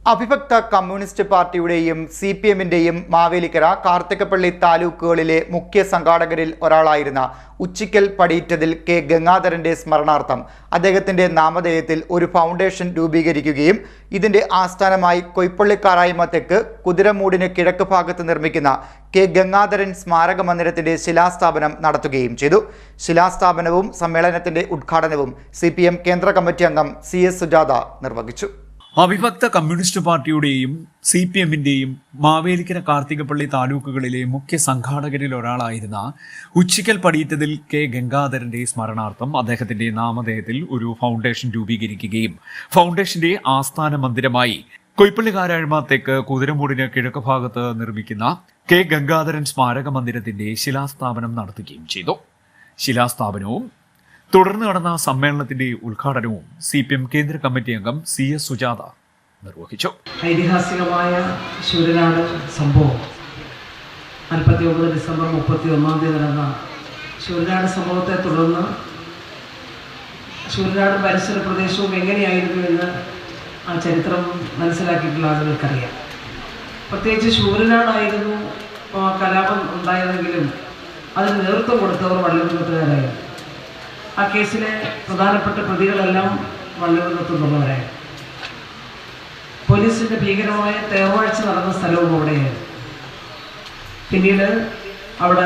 അവിഭക്ത communist പാർട്ടിയുടെയും CPM-ന്റെയും മാവേലിക്കര കാർത്തികപ്പള്ളി താലൂക്കുകളിലെ മുഖ്യ സംഘാടകരിൽ ഒരാളായിരുന്ന ഉച്ചിക്കൽ പടിയിറ്റതിൽ K ഗംഗാധരന്റെ സ്മരണാർത്ഥം അദ്ദേഹത്തിന്റെ നാമധേയത്തിൽ ഒരു ഫൗണ്ടേഷൻ രൂപീകരിക്കുകയും ഇതിന്റെ ആസ്ഥാനമായി കൊയ്പ്പള്ളിക്കാരായ്മ തെക്ക് കുതിരമൂടിന് കിഴക്ക് ഭാഗത്ത് നിർമ്മിക്കുന്ന കെ ഗംഗാധരൻ സ്മാരക മന്ദിരത്തിന്റെ ശിലാസ്ഥാപനം നടത്തുകയും ചെയ്തു. ശിലാസ്ഥാപനവും സമ്മേളനത്തിന്റെ ഉദ്ഘാടനവും CPM കേന്ദ്ര കമ്മിറ്റി അംഗം CS സുജാത നിർവഹിച്ചു. അവിഭക്ത കമ്മ്യൂണിസ്റ്റ് പാർട്ടിയുടെയും CPM-ന്റെയും മാവേലിക്കര കാർത്തികപ്പള്ളി താലൂക്കുകളിലെ മുഖ്യ സംഘാടകരിൽ ഒരാളായിരുന്ന ഉച്ചിക്കൽ പടിയിറ്റതിൽ കെ ഗംഗാധരന്റെ സ്മരണാർത്ഥം അദ്ദേഹത്തിന്റെ നാമധേയത്തിൽ ഒരു ഫൗണ്ടേഷൻ രൂപീകരിക്കുകയും ഫൗണ്ടേഷന്റെ ആസ്ഥാന മന്ദിരമായി കൊയ്പ്പള്ളിക്കാരായ്മ തെക്ക് കുതിരമൂടിന് കിഴക്ക് ഭാഗത്ത് നിർമ്മിക്കുന്ന കെ ഗംഗാധരൻ സ്മാരക മന്ദിരത്തിന്റെ ശിലാസ്ഥാപനം നടത്തുകയും ചെയ്തു. ശിലാസ്ഥാപനവും തുടർന്ന് നടന്ന സമ്മേളനത്തിന്റെ ഉദ്ഘാടനവും CPM കേന്ദ്ര കമ്മിറ്റി അംഗം CS സുജാത നിർവഹിച്ചു. ഐതിഹാസികമായ ശൂരനാട് സംഭവം 49 ഡിസംബർ 31 നടന്ന ശൂരനാട് സംഭവത്തെ തുടർന്ന് ശൂരനാട് പരിസര പ്രദേശവും എങ്ങനെയായിരുന്നു എന്ന് ആ ചരിത്രം മനസ്സിലാക്കിയിട്ടുള്ള ആളുകൾക്കറിയാം. പ്രത്യേകിച്ച് ശൂരനാടായിരുന്നു കലാപം ഉണ്ടായതെങ്കിലും അതിന് നേതൃത്വം കൊടുത്തവർ വള്ളികുന്നത്തുകാരായിരുന്നു. ആ കേസിലെ പ്രധാനപ്പെട്ട പ്രതികളെല്ലാം വള്ളികുന്നത്തുള്ളവരായിരുന്നു. പോലീസിന്റെ ഭീകരമായ തേർവാഴ്ച നടന്ന സ്ഥലവും അവിടെയായിരുന്നു. പിന്നീട് അവിടെ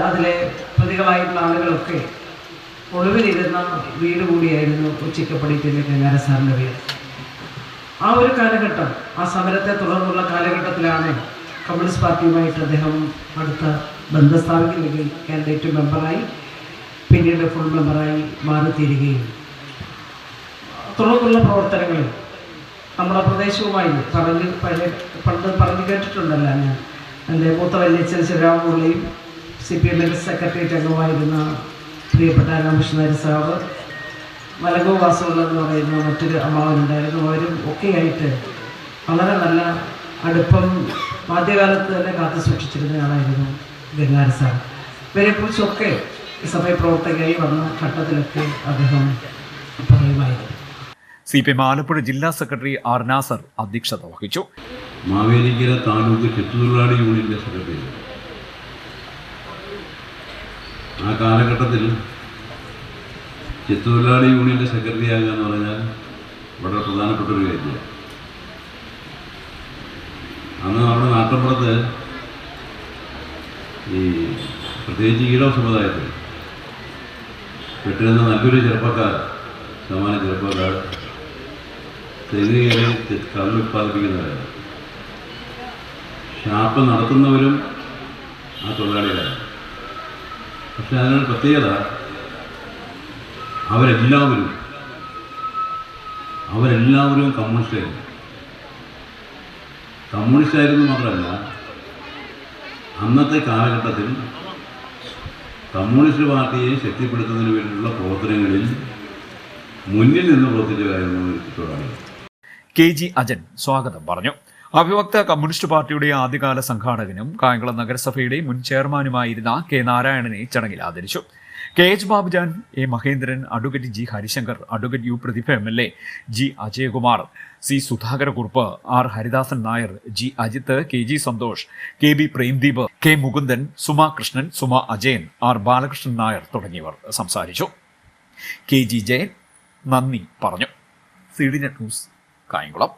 അതിലെ പ്രതികളായിട്ടുള്ള ആളുകളൊക്കെ ഒളിവിലിരുന്ന വീട് കൂടിയായിരുന്നു ഉച്ചിക്കപ്പടിയിലെ ഗംഗാധരൻ സാറിൻ്റെ വീട്. ആ ഒരു കാലഘട്ടം, ആ സമരത്തെ തുടർന്നുള്ള കാലഘട്ടത്തിലാണ് കമ്മ്യൂണിസ്റ്റ് പാർട്ടിയുമായിട്ട് അദ്ദേഹം അടുത്ത ബന്ധം സ്ഥാപിക്കുകയും കാൻഡിഡേറ്റ് മെമ്പറായി പിന്നീട് ഫുൾ മെമ്പറായി മാറിത്തീരുകയും തുടർന്നുള്ള പ്രവർത്തനങ്ങളിൽ നമ്മുടെ പ്രദേശവുമായി പണ്ട് പറഞ്ഞു കേട്ടിട്ടുണ്ടല്ലോ. ഞാൻ എൻ്റെ മൂത്ത വല്യച്ഛൻ ശിവരാമപിള്ളയും CPM സെക്രട്ടേറിയറ്റ് അംഗമായിരുന്ന പ്രിയപ്പെട്ട രാമകൃഷ്ണൻ സാറ്, മലകോ വാസുള്ള എന്ന് പറയുന്ന മറ്റൊരു അമ്മാവനുണ്ടായിരുന്നു. അവരും ഒക്കെയായിട്ട് വളരെ നല്ല അടുപ്പം ആദ്യകാലത്ത് തന്നെ കാത്തു സൂക്ഷിച്ചിരുന്ന ആളായിരുന്നു ഗംഗാധരൻ സാർ. ഇവരെക്കുറിച്ചൊക്കെ സഭപ്രവർത്തകയായി വന്ന ഘട്ടത്തിലൊക്കെ അദ്ദേഹം പറയുമായിരുന്നു. CPM ആലപ്പുഴ ജില്ലാ സെക്രട്ടറി R നാസർ അധ്യക്ഷത വഹിച്ചു. മാവേലിക്കര താലൂക്ക് ചെത്തുതൊഴിലാളി യൂണിയന്റെ സെക്രട്ടറി. ആ കാലഘട്ടത്തിൽ ചെത്തുതൊഴിലാളി യൂണിയന്റെ സെക്രട്ടറി ആകുക എന്ന് പറഞ്ഞാൽ വളരെ പ്രധാനപ്പെട്ട ഒരു കാര്യമാണ്. അന്ന് നമ്മുടെ നാട്ടിൻപുറത്ത് ഈ പ്രത്യേകിച്ച് ഈഴവ സമുദായത്തിൽ പെട്ടിരുന്ന നല്ലൊരു ചെറുപ്പക്കാർ, സമാന ചെറുപ്പക്കാർ തെങ്ങ് കയറി കള്ള് ഉത്പാദിപ്പിക്കുന്നവരാണ്. ഷാപ്പ് നടത്തുന്നവരും ആ തൊഴിലാളികളാണ്. പക്ഷെ അതിനൊരു പ്രത്യേകത, അവരെല്ലാവരും കമ്മ്യൂണിസ്റ്റായിരുന്നു. കമ്മ്യൂണിസ്റ്റായിരുന്നു മാത്രമല്ല, അന്നത്തെ കാലഘട്ടത്തിൽ കമ്മ്യൂണിസ്റ്റ് പാർട്ടിയെ ശക്തിപ്പെടുത്തുന്നതിന് വേണ്ടിയുള്ള പ്രവർത്തനങ്ങളിൽ മുന്നിൽ നിന്ന് പ്രവർത്തിച്ചതായിരുന്നു തൊഴിലാളികൾ. KG അജൻ സ്വാഗതം പറഞ്ഞു. അവിഭക്ത കമ്മ്യൂണിസ്റ്റ് പാർട്ടിയുടെ ആദ്യകാല സംഘാടകനും കായംകുളം നഗരസഭയുടെ മുൻ ചെയർമാനുമായിരുന്ന K നാരായണനെ ചടങ്ങിൽ ആദരിച്ചു. KH Babujan, A Mahendran, advocate G Harishankar, advocate U Prathibha MLA, G Ajayakumar, C Sudhakara Kurup, R Haridasan Nair, G Ajith, KG Santhosh, KB Premdeep, K Mukundan, Suma Krishnan, Suma Ajayan, R Balakrishnan Nair തുടങ്ങിയവർ സംസാരിച്ചു. KG ജയൻ നന്ദി പറഞ്ഞു. CDNet news Kayamkulam.